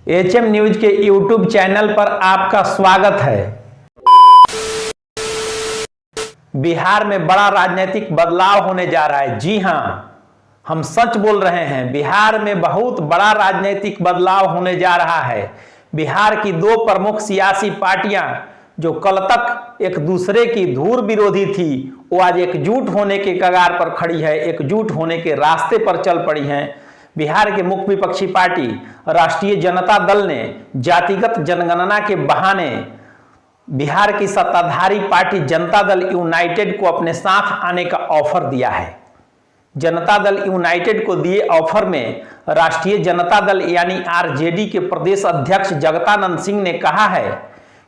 HM news के YouTube channel पर आपका स्वागत है। बिहार में बड़ा राजनीतिक बदलाव होने जा रहा है। जी हां, हम सच बोल रहे हैं। बिहार में बहुत बड़ा राजनीतिक बदलाव होने जा रहा है। बिहार की दो प्रमुख सियासी पार्टियां जो कल तक एक दूसरे की धूर विरोधी थी, वो आज एकजुट होने के कगार पर खड़ी है, एकजुट होने के रास्ते पर चल पड़ी हैं। बिहार के मुख्य विपक्षी पार्टी राष्ट्रीय जनता दल ने जातिगत जनगणना के बहाने बिहार की सत्ताधारी पार्टी जनता दल यूनाइटेड को अपने साथ आने का ऑफर दिया है। जनता दल यूनाइटेड को दिए ऑफर में राष्ट्रीय जनता दल यानी आरजेडी के प्रदेश अध्यक्ष जगदानंद सिंह ने कहा है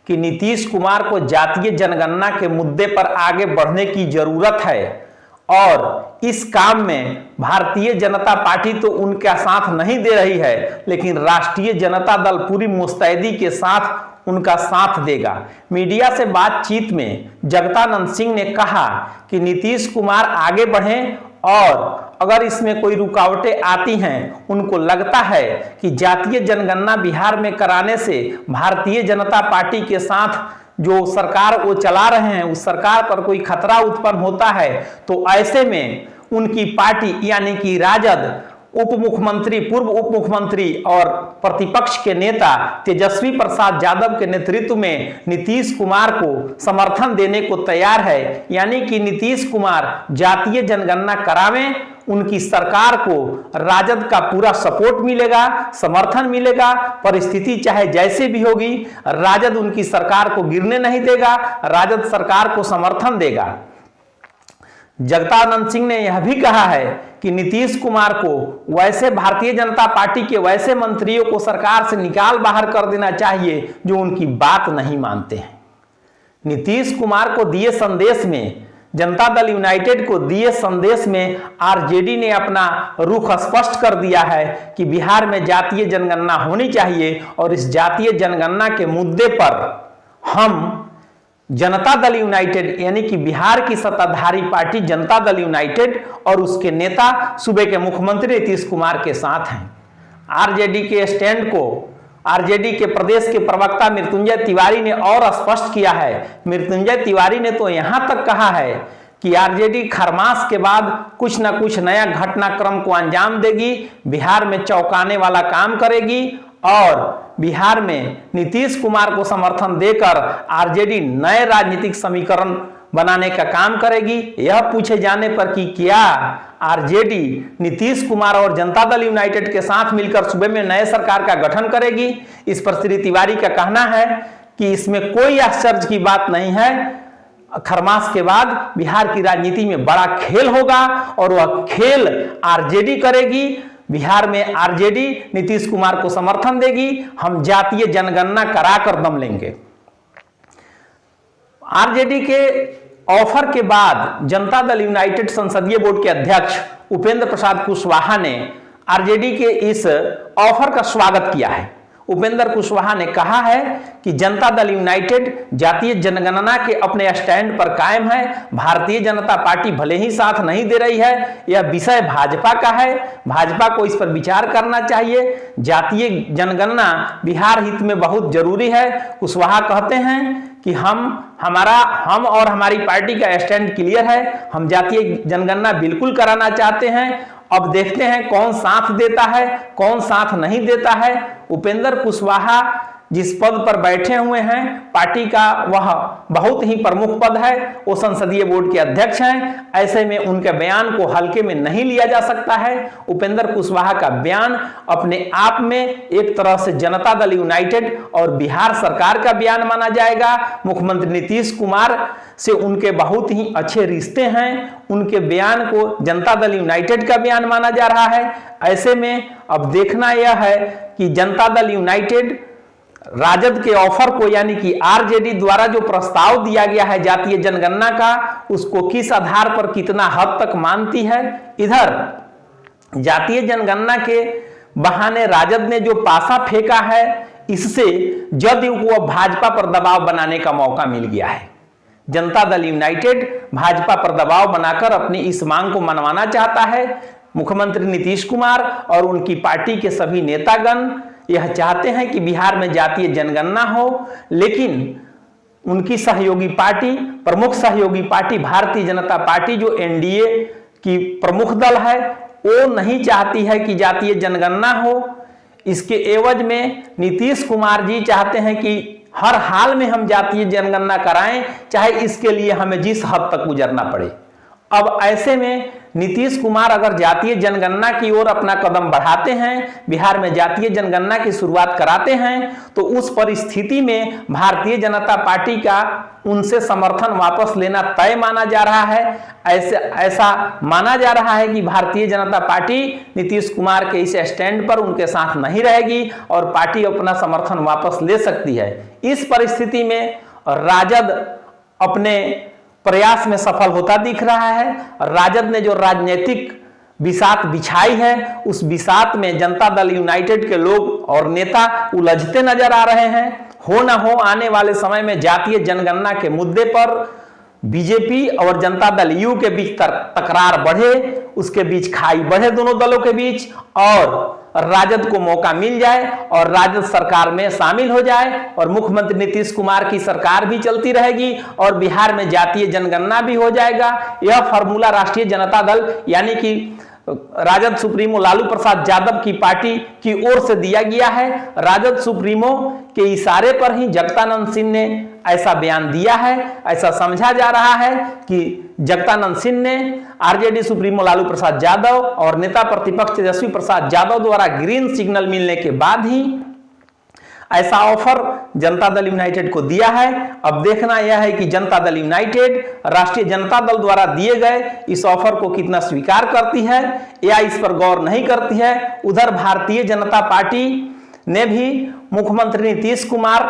कि नीतीश कुमार को जातीय जनगणना के मुद्दे पर आगे बढ़ने की जरूरत है और इस काम में भारतीय जनता पार्टी तो उनका साथ नहीं दे रही है, लेकिन राष्ट्रीय जनता दल पूरी मुस्तैदी के साथ उनका साथ देगा। मीडिया से बातचीत में जगदानंद सिंह ने कहा कि नीतीश कुमार आगे बढ़ें और अगर इसमें कोई रुकावटें आती हैं, उनको लगता है कि जातीय जनगणना बिहार में कराने से भारतीय जनता पार्टी के साथ जो सरकार वो चला रहे हैं उस सरकार पर कोई खतरा उत्पन्न होता है, तो ऐसे में उनकी पार्टी यानी कि राजद उप मुख्यमंत्री, पूर्व उप मुख्यमंत्री और प्रतिपक्ष के नेता तेजस्वी प्रसाद यादव के नेतृत्व में नीतीश कुमार को समर्थन देने को तैयार है। यानी कि नीतीश कुमार जातीय जनगणना करावें, उनकी सरकार को राजद का पूरा सपोर्ट मिलेगा, समर्थन मिलेगा। परिस्थिति चाहे जैसे भी होगी, राजद उनकी सरकार को गिरने नहीं देगा, राजद सरकार को समर्थन देगा। जगदानंद सिंह ने यह भी कहा है कि नीतीश कुमार को वैसे भारतीय जनता पार्टी के वैसे मंत्रियों को सरकार से निकाल बाहर कर देना चाहिए जो उनकी बात नहीं मानते हैं। नीतीश कुमार को दिए संदेश में, जनता दल यूनाइटेड को दिए संदेश में आरजेडी ने अपना रुख स्पष्ट कर दिया है कि बिहार में जातीय जनगणना होनी चाहिए और इस जातीय जनगणना के मुद्दे पर हम जनता दल यूनाइटेड यानी कि बिहार की सत्ताधारी पार्टी जनता दल यूनाइटेड और उसके नेता सूबे के मुख्यमंत्री नीतीश कुमार के साथ हैं। आरजेडी के स्टैंड को आरजेडी के प्रदेश के प्रवक्ता मृत्युंजय तिवारी ने और स्पष्ट किया है। मृत्युंजय तिवारी ने तो यहां तक कहा है कि आरजेडी खरमास के बाद कुछ न कुछ नया घटनाक्रम को अंजाम देगी, बिहार में चौंकाने वाला काम करेगी और बिहार में नीतीश कुमार को समर्थन देकर आरजेडी नए राजनीतिक समीकरण बनाने का काम करेगी। यह पूछे जाने पर कि क्या आरजेडी नीतीश कुमार और जनता दल यूनाइटेड के साथ मिलकर सूबे में नए सरकार का गठन करेगी, इस पर श्री तिवारी का कहना है कि इसमें कोई आश्चर्य की बात नहीं है। खरमास के बाद बिहार की राजनीति में बड़ा खेल होगा और वह खेल आरजेडी करेगी। बिहार में आरजेडी नीतीश कुमार को समर्थन देगी, हम जातीय जनगणना कराकर दम लेंगे। आरजेडी के ऑफर के बाद जनता दल यूनाइटेड संसदीय बोर्ड के अध्यक्ष उपेंद्र प्रसाद कुशवाहा ने आरजेडी के इस ऑफर का स्वागत किया है। उपेंद्र कुशवाहा ने कहा है कि जनता दल यूनाइटेड जातीय जनगणना के अपने स्टैंड पर कायम है। भारतीय जनता पार्टी भले ही साथ नहीं दे रही है, यह विषय भाजपा का है, भाजपा को इस पर विचार करना चाहिए। जातीय जनगणना बिहार हित में बहुत जरूरी है। कुशवाहा कहते हैं कि हम और हमारी पार्टी का स्टैंड क्लियर है, हम जातीय जनगणना बिल्कुल कराना चाहते हैं। अब देखते हैं कौन साथ देता है, कौन साथ नहीं देता है। उपेंद्र कुशवाहा जिस पद पर बैठे हुए हैं, पार्टी का वह बहुत ही प्रमुख पद है, वो संसदीय बोर्ड के अध्यक्ष हैं। ऐसे में उनके बयान को हल्के में नहीं लिया जा सकता है। उपेंद्र कुशवाहा का बयान अपने आप में एक तरह से जनता दल यूनाइटेड और बिहार सरकार का बयान माना जाएगा। मुख्यमंत्री नीतीश कुमार से उनके बहुत ही अच्छे रिश्ते हैं, उनके बयान को जनता दल यूनाइटेड का बयान माना जा रहा है। ऐसे में अब देखना यह है कि जनता दल यूनाइटेड राजद के ऑफर को यानी कि आरजेडी द्वारा जो प्रस्ताव दिया गया है जातीय जनगणना का, उसको किस आधार पर कितना हद तक मानती है। इधर जातीय जनगणना के बहाने राजद ने जो पासा फेंका है, इससे जदयू को भाजपा पर दबाव बनाने का मौका मिल गया है। जनता दल यूनाइटेड भाजपा पर दबाव बनाकर अपनी इस मांग को मनवाना चाहता है। मुख्यमंत्री नीतीश कुमार और उनकी पार्टी के सभी नेतागण यह चाहते हैं कि बिहार में जातीय जनगणना हो, लेकिन उनकी सहयोगी पार्टी, प्रमुख सहयोगी पार्टी भारतीय जनता पार्टी जो एनडीए की प्रमुख दल है, वो नहीं चाहती है कि जातीय जनगणना हो। इसके एवज में नीतीश कुमार जी चाहते हैं कि हर हाल में हम जातीय जनगणना कराएं, चाहे इसके लिए हमें जिस हद तक गुजरना पड़े। अब ऐसे में नीतीश कुमार अगर जातीय जनगणना की ओर अपना कदम बढ़ाते हैं, बिहार में जातीय जनगणना की शुरुआत कराते हैं, तो उस परिस्थिति में भारतीय जनता पार्टी का उनसे समर्थन वापस लेना तय माना जा रहा है। ऐसा माना जा रहा है कि भारतीय जनता पार्टी नीतीश कुमार के इस स्टैंड पर उनके साथ नहीं रहेगी और पार्टी अपना समर्थन वापस ले सकती है। इस परिस्थिति में राजद अपने प्रयास में सफल होता दिख रहा है। राजद ने जो राजनीतिक बिसात बिछाई है, उस बिसात में जनता दल यूनाइटेड के लोग और नेता उलझते नजर आ रहे हैं। हो न हो आने वाले समय में जातीय जनगणना के मुद्दे पर बीजेपी और जनता दल यू के बीच तकरार बढ़े, उसके बीच खाई बढ़े दोनों दलों के बीच, और राजद को मौका मिल जाए और राजद सरकार में शामिल हो जाए और मुख्यमंत्री नीतीश कुमार की सरकार भी चलती रहेगी और बिहार में जातीय जनगणना भी हो जाएगा। यह फॉर्मूला राष्ट्रीय जनता दल यानी कि राजद सुप्रीमो लालू प्रसाद यादव की पार्टी की ओर से दिया गया है। राजद सुप्रीमो के इशारे पर ही जगदानंद सिंह ने ऐसा बयान दिया है। ऐसा समझा जा रहा है कि जगदानंद सिंह ने आरजेडी सुप्रीमो लालू प्रसाद यादव और नेता प्रतिपक्ष तेजस्वी प्रसाद यादव द्वारा ग्रीन सिग्नल मिलने के बाद ही ऐसा ऑफर जनता दल यूनाइटेड को दिया है। अब देखना यह है कि जनता दल यूनाइटेड राष्ट्रीय जनता दल द्वारा दिए गए इस ऑफर को कितना स्वीकार करती है या इस पर गौर नहीं करती है। उधर भारतीय जनता पार्टी ने भी मुख्यमंत्री नीतीश कुमार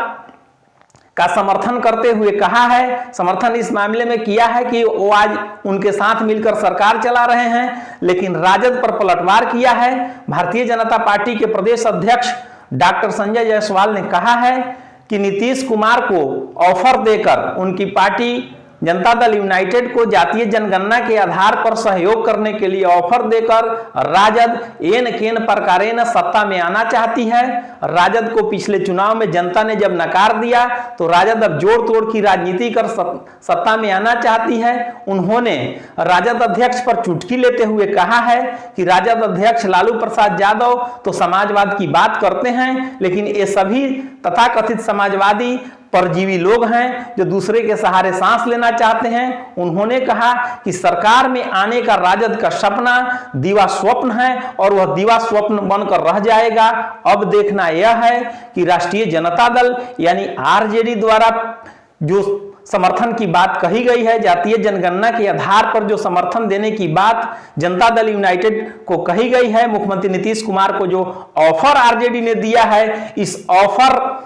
का समर्थन करते हुए कहा है, समर्थन इस मामले में किया है कि वो आज उनके साथ मिलकर सरकार चला रहे हैं, लेकिन राजद पर पलटवार किया है। भारतीय जनता पार्टी के प्रदेश अध्यक्ष डॉक्टर संजय जायसवाल ने कहा है कि नीतीश कुमार को ऑफर देकर उनकी पार्टी जनता दल यूनाइटेड को जातीय जनगणना के आधार पर सहयोग करने के लिए ऑफर देकर राजद एन केन प्रकारेण सत्ता में आना चाहती है। राजद को पिछले चुनाव में जनता ने जब नकार दिया तो राजद अब जोड़ तोड़ की राजनीति कर सत्ता में आना चाहती है। उन्होंने राजद अध्यक्ष पर चुटकी लेते हुए कहा है कि राजद अध्यक्ष लालू प्रसाद यादव तो समाजवाद की बात करते हैं, लेकिन ये सभी तथाकथित समाजवादी परजीवी लोग हैं जो दूसरे के सहारे सांस लेना चाहते हैं। उन्होंने कहा कि सरकार में आने का राजद का सपना दीवा स्वप्न है और वह दीवा स्वप्न बनकर रह जाएगा। अब देखना यह है कि राष्ट्रीय जनता दल यानी आरजेडी द्वारा जो समर्थन की बात कही गई है, जातीय जनगणना के आधार पर जो समर्थन देने की बात जनता दल यूनाइटेड को कही गई है, मुख्यमंत्री नीतीश कुमार को जो ऑफर आरजेडी ने दिया है, इस ऑफर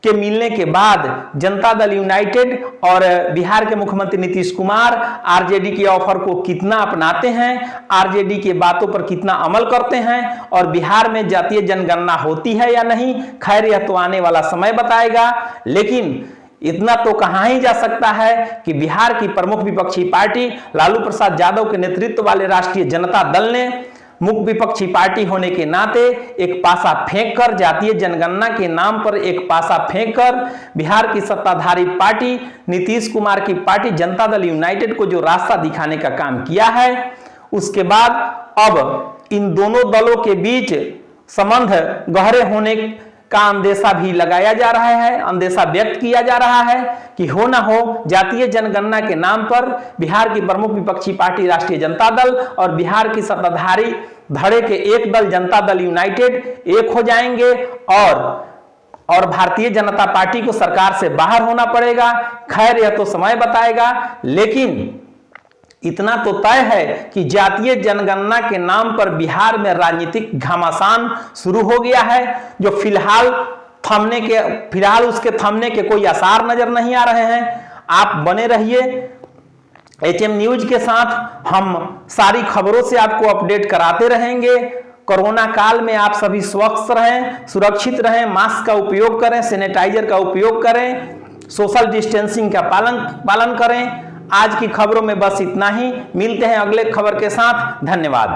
के मिलने के बाद जनता दल यूनाइटेड और बिहार के मुख्यमंत्री नीतीश कुमार आरजेडी के ऑफर को कितना अपनाते हैं, आरजेडी के बातों पर कितना अमल करते हैं और बिहार में जातीय जनगणना होती है या नहीं, खैर यह तो आने वाला समय बताएगा। लेकिन इतना तो कहा ही जा सकता है कि बिहार की प्रमुख विपक्षी पार्टी लालू प्रसाद यादव के नेतृत्व वाले राष्ट्रीय जनता दल ने मुख्य विपक्षी पार्टी होने के नाते एक पासा फेंककर, जातीय जनगणना के नाम पर एक पासा फेंककर बिहार की सत्ताधारी पार्टी नीतीश कुमार की पार्टी जनता दल यूनाइटेड को जो रास्ता दिखाने का काम किया है, उसके बाद अब इन दोनों दलों के बीच संबंध गहरे होने का अंदेशा भी लगाया जा रहा है, अंदेशा व्यक्त किया जा रहा है कि हो ना हो जातीय जनगणना के नाम पर बिहार की प्रमुख विपक्षी पार्टी राष्ट्रीय जनता दल और बिहार की सत्ताधारी धड़े के एक दल जनता दल यूनाइटेड एक हो जाएंगे और भारतीय जनता पार्टी को सरकार से बाहर होना पड़ेगा। खैर यह तो समय बताएगा, लेकिन इतना तो तय है कि जातीय जनगणना के नाम पर बिहार में राजनीतिक घमासान शुरू हो गया है, जो फिलहाल उसके थमने के कोई आसार नजर नहीं आ रहे हैं। आप बने रहिए एचएम न्यूज के साथ, हम सारी खबरों से आपको अपडेट कराते रहेंगे। कोरोना काल में आप सभी स्वस्थ रहें, सुरक्षित रहें, मास्क का उपयोग करें, सैनिटाइजर का उपयोग करें, सोशल डिस्टेंसिंग का पालन करें। आज की खबरों में बस इतना ही। मिलते हैं अगले खबर के साथ। धन्यवाद।